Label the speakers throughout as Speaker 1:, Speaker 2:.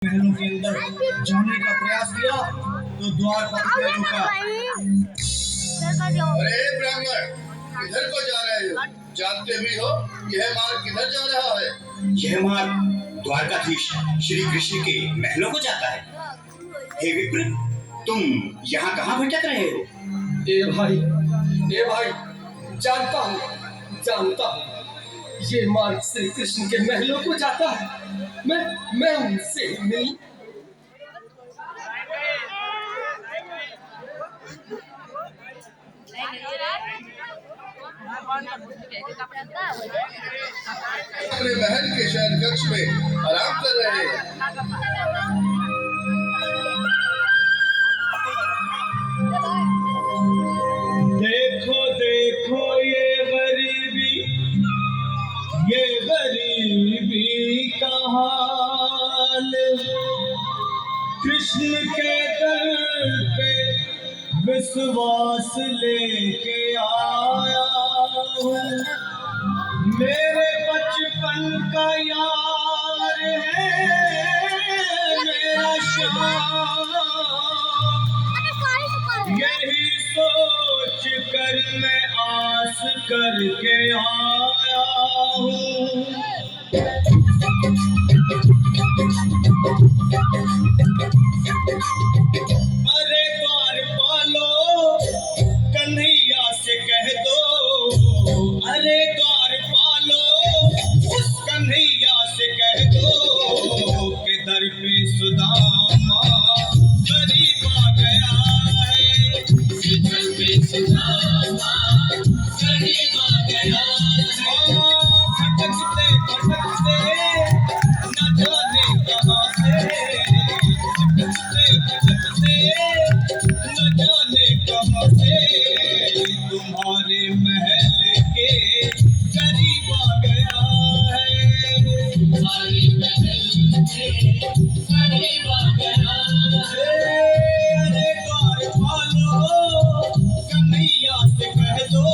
Speaker 1: महलों के अंदर जाने का प्रयास किया तो द्वार पर रुका।
Speaker 2: अरे ब्राह्मण, किधर को जा रहे हो? जानते भी हो यह मार्ग किधर जा रहा है?
Speaker 3: यह मार्ग द्वारकाधीश श्री कृष्ण के महलों को जाता है। हे विप्र, तुम यहाँ कहाँ भटक रहे हो?
Speaker 1: ए भाई, जानता हूँ ये मार्ग श्री कृष्ण के महलों को जाता है। मैं उनसे नहीं।
Speaker 2: अपने महल के शयन कक्ष में आराम कर रहे हैं।
Speaker 1: देखो ये गरीबी का हाल, कृष्ण के दर पे विश्वास लेके आया हूँ। मेरे बचपन का यार है मेरा श्याम, यही सोच कर मैं आस करके आया हूँ। अरे द्वारपालो, कन्हैया से कह दो। अरे द्वारपालो, उस कन्हैया से कह दो कि दर पे सुदामा गरीब आ गया है। दर पे सुदामा गरीब आ गया है। भटकते न जाने कहाँ से, भटकते न जाने कहाँ से, तुम्हारे महल के करीब आ गया है। तुम्हारे महल के करीब आ गया है। अरे द्वारपालो, कन्हैया से कह दो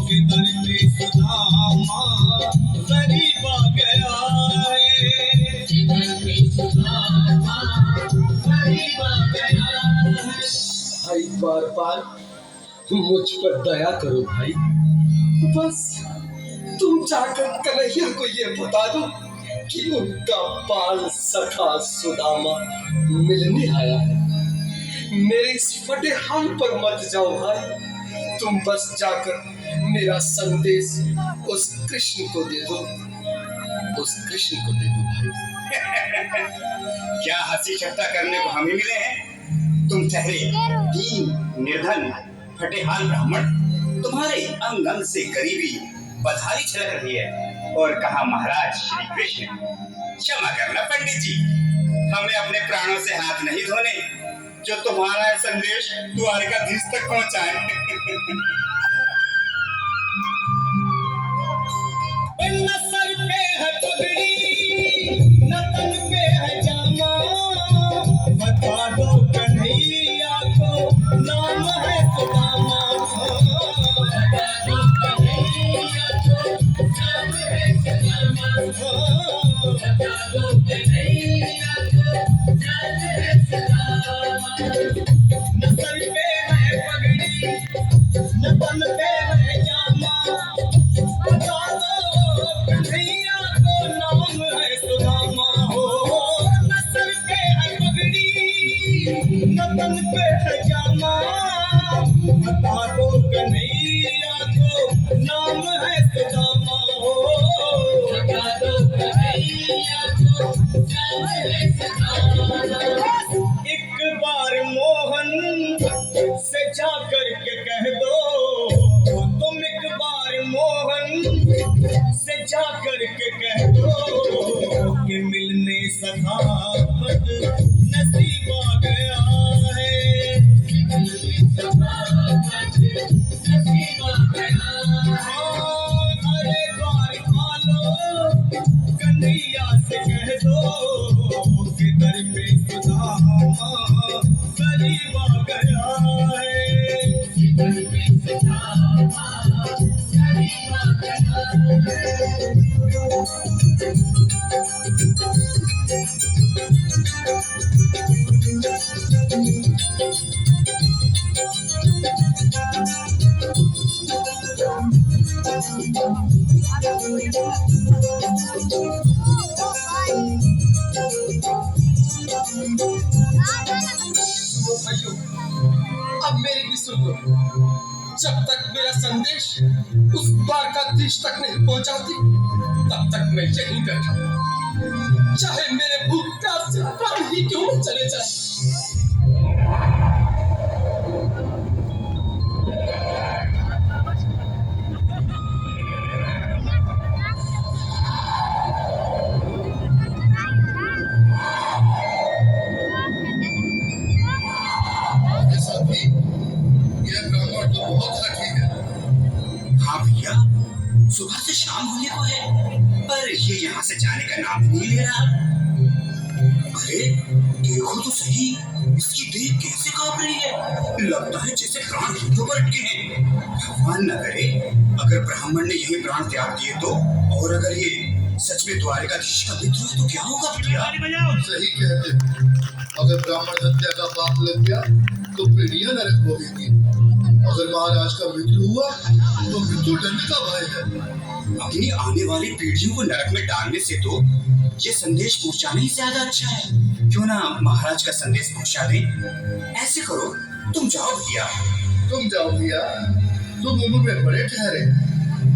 Speaker 1: कि दर पे सुदामा गरीब आ गया है। दर पे सुदामा गरीब आ गया है। भाई द्वारपाल, मुझ पर दया करो भाई। बस तुम जाकर कन्हैया को ये बता दो कि उनका बाल सखा सुदामा मिलने आया है। मेरे इस फटे हाल पर मत जाओ भाई। तुम बस जाकर मेरा संदेश उस कृष्ण को दे दो। उस कृष्ण को दे दो भाई।
Speaker 3: क्या हंसी ठट्टा करने को हमें मिले हैं? तुम ठहरे दीन निर्धन फटेहाल ब्राह्मण, तुम्हारे अंग अंग से गरीबी बधाई छलक रही है। और कहा महाराज श्री कृष्ण, क्षमा करना पंडित जी, हमें अपने प्राणों से हाथ नहीं धोने जो तुम्हारा संदेश द्वारकाधीश तक पहुंचाए।
Speaker 1: न सर पे है पगड़ी, न तन पे है जामा, बता दो कन्हैया को नाम है सुदामा। बता दो कन्हैया को नाम है सुदामा। बता दो कन्हैया को नाम है सुदामा। न सर पे है पगड़ी, न तन पे है जामा, बता दो कन्हैया को नाम है सुदामा। हो न सर पे है पगड़ी, न तन पे है जामा, बता दो कन्हैया को नाम है सुदामा। हो बता दो कन्हैया को नाम है सुदामा। एक बार मोहन से जा करके कह दो, तुम एक बार मोहन से जा करके कह दो कि मिलने सखावत नसीब आ गया है। मिलने सखावत नसीब आ गया है। अरे द्वारपालो, कन्हैया से कह दो कि दर पे सुदामा गरीब आ गया है। दर पे सुदामा गरीब आ गया है।
Speaker 2: भाइयों, अब मेरी भी सुन लो। जब तक मेरा संदेश उस द्वारकाधीश तक नहीं पहुंचाती, तब तक मैं यहीं बैठा हूं। चाहे मेरे भूख प्यास से प्राण ही क्यों न चले जाए। ये साथी, ये ब्राह्मण तो बहुत हठी है।
Speaker 3: हाँ भैया, सुबह से शाम होने को है, पर ये यहाँ से जाने का नाम ही नहीं ले रहा। अरे देखो तो सही, इसकी देह कैसे कांप रही है। लगता है जैसे प्राण हीथों पर अटके हैं। भगवान न करे अगर ब्राह्मण ने यही प्राण त्याग दिए तो, और अगर ये सच में द्वारकाधीश का मित्र है तो क्या होगा भैया?
Speaker 2: सही कहते। अगर ब्राह्मण हत्या का पाप लग गया तो पीढ़ियां नरक भोगेंगी। अगर महाराज का मृत्यु हुआ तो मृत्यु दंड का भय है।
Speaker 3: अपनी आने वाली पीढ़ियों को नरक में डालने से तो ये संदेश पहुंचाना ही ज्यादा अच्छा है। क्यों ना महाराज का संदेश पहुंचा दें। ऐसे करो, तुम जाओ भैया।
Speaker 2: तुम जाओ भैया, तुम उम्र में बड़े ठहरे,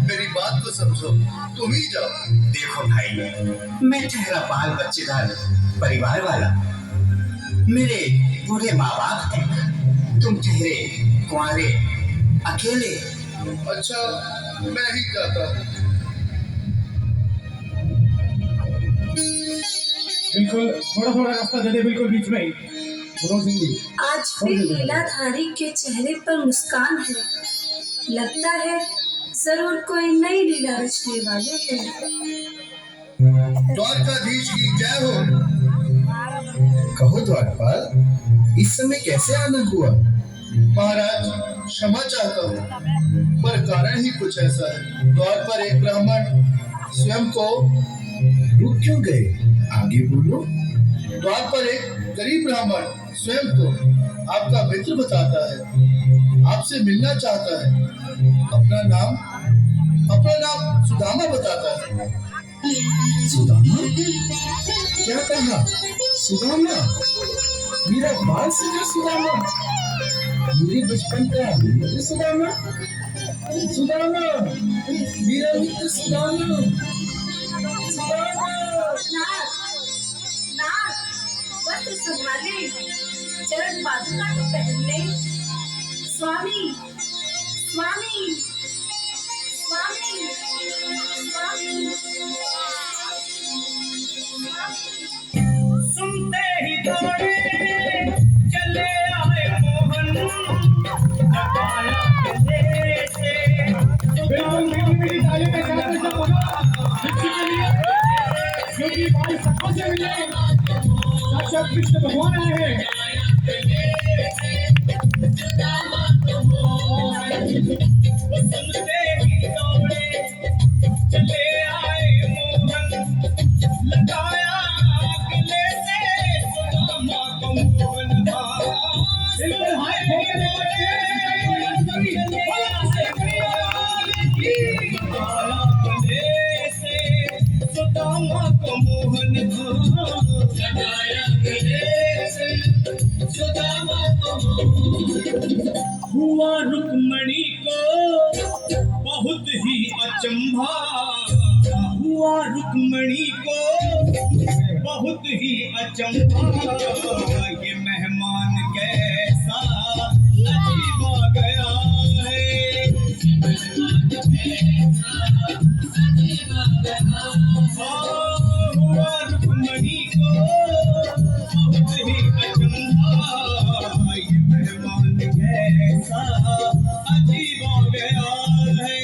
Speaker 2: मेरी बात को समझो, तुम ही जाओ।
Speaker 3: देखो भाई, मैं ठहरा बाल बच्चेदार परिवार वाला, मेरे बूढ़े माँ बाप हैं। तुम ठहरे कुंवारे अकेले।
Speaker 2: अच्छा, मैं ही जाता हूँ।
Speaker 4: बिल्कुल थोड़ा थोड़ा रास्ता दे दे, बिल्कुल बीच में ही। मनोज सिंह जी,
Speaker 5: आज फिर लीलाधारी के चेहरे पर मुस्कान है। लगता है जरूर कोई नई लीला रचने वाले हैं।
Speaker 2: द्वारकाधीश की जय हो।
Speaker 6: कहो द्वारपाल, इस समय कैसे आना हुआ?
Speaker 2: महाराज, क्षमा चाहता हूँ, पर कारण ही कुछ ऐसा है। द्वार पर एक ब्राह्मण स्वयं को
Speaker 6: रुक क्यों गए? आगे बोलो।
Speaker 2: द्वार पर एक गरीब ब्राह्मण स्वयं को आपका मित्र बताता है, आपसे मिलना चाहता है। अपना नाम सुदामा बताता है।
Speaker 6: सुदामा? क्या कहा? सुदामा? मेरा बाल सगा सुदामा? मेरे बचपन का मित्र सुदामा? सुदामा, मेरा मित्र सुदामा। सुदामा।
Speaker 5: नाथ, नाथ, वस्त्र संभाले, चरण पादुका तो पहन ले। स्वामी, स्वामी, स्वामी, स्वामी,
Speaker 1: सुनते ही दौड़े चले आए मोहन, लगाया गले से
Speaker 4: बिल्कुल मेरी ताली के साथ में सब होगा। जिसके लिए क्योंकि भाई सबको से मिले, साक्षात कृष्ण भगवान आए हैं।
Speaker 1: सुनते ही दौड़े चले आए मोहन, लगाया गले से सुदामा को मोहन।
Speaker 4: बिल्कुल हाथ खोल के
Speaker 1: सुदामा को मोहन, लगाया गले से सुदामा को मोहन। हुआ रुक्मणी को बहुत ही अचंभा, हुआ रुक्मणी को बहुत ही अचंभा। ये मेहमान कैसा अजीब आ गया है। हुआ रुक्मणी को बहुत ही अचंभा। ये मेहमान कैसा अजीब आ गया है।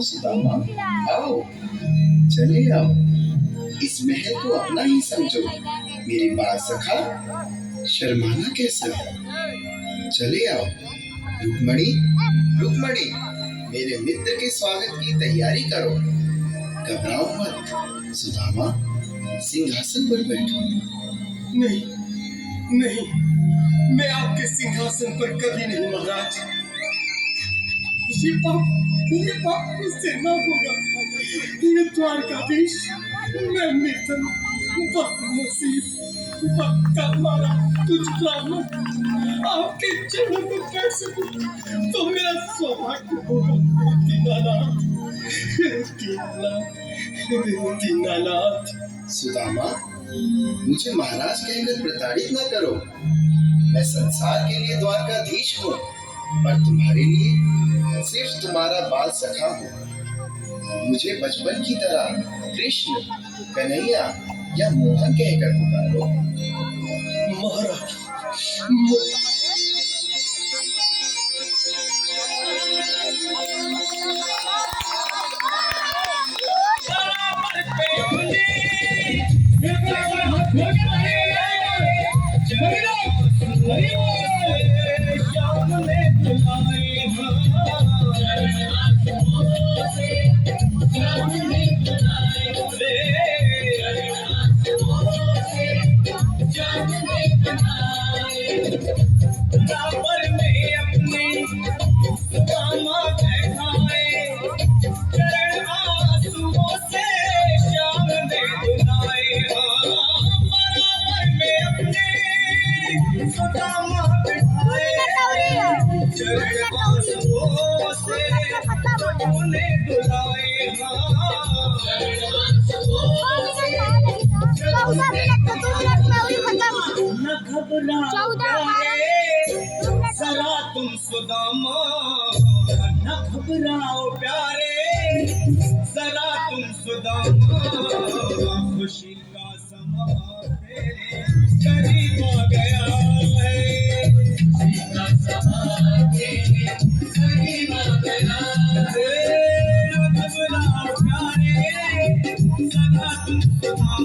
Speaker 6: सुदामा, आओ, चले आओ। इस महल को अपना ही समझो। मेरी बात सखा, शर्माना कैसा? चले आओ। रुक्मणी, रुक्मणी, मेरे मित्र के स्वागत की तैयारी करो। घबराओ मत। सुदामा, सिंहासन पर बैठो।
Speaker 2: नहीं, नहीं, मैं आपके सिंहासन पर कभी नहीं महाराज। ये पाप मुझसे न होगा। ये द्वारकाधीश, मैं मिथुन, बदनसीब, पक्का मारा तुझ ब्राह्मण, आपके चरणों को कैसे तो मेरा सौभाग्य होगा। दीनानाथ, दीनानाथ।
Speaker 6: सुदामा, मुझे महाराज कहकर प्रताड़ित न करो। मैं संसार के लिए द्वारकाधीश हूँ, पर तुम्हारे लिए सिर्फ तुम्हारा बाल सखा हूँ। मुझे बचपन की तरह कृष्ण, कन्हैया या मोहन कहकर पुकारो।
Speaker 2: महाराज,
Speaker 1: जरा तुम सुदामा, न घबराओ प्यारे, जरा तुम सुदामा, खुशी का समा तेरे करीब आ गया है। खुशी का समा तेरे करीब आ गया है। न घबराओ प्यारे, जरा तुम सुदामा,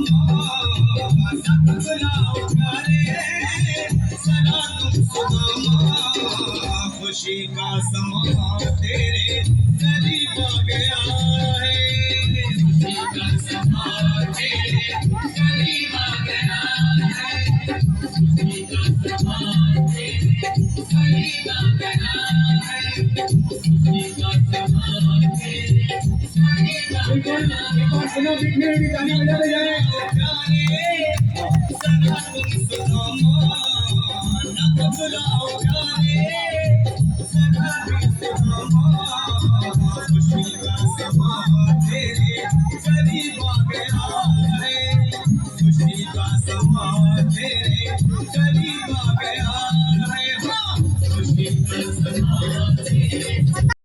Speaker 1: न घबराओ प्यारे, जरा तुम सुदामा, खुशी का समा तेरे करीब आ गया है। खुशी का समा तेरे करीब आ गया है। खुशी का समा तेरे करीब आ गया है। खुशी का समा तेरे करीब आ गया है।
Speaker 4: सुनो, दिखने की गाने बजाते जा रहे हैं।
Speaker 1: सदा तुम सुदामा, न घबराओ प्यारे, सदा तुम सुदामा, खुशी का समा तेरे करीब आ गया है। खुशी का समा तेरे करीब आ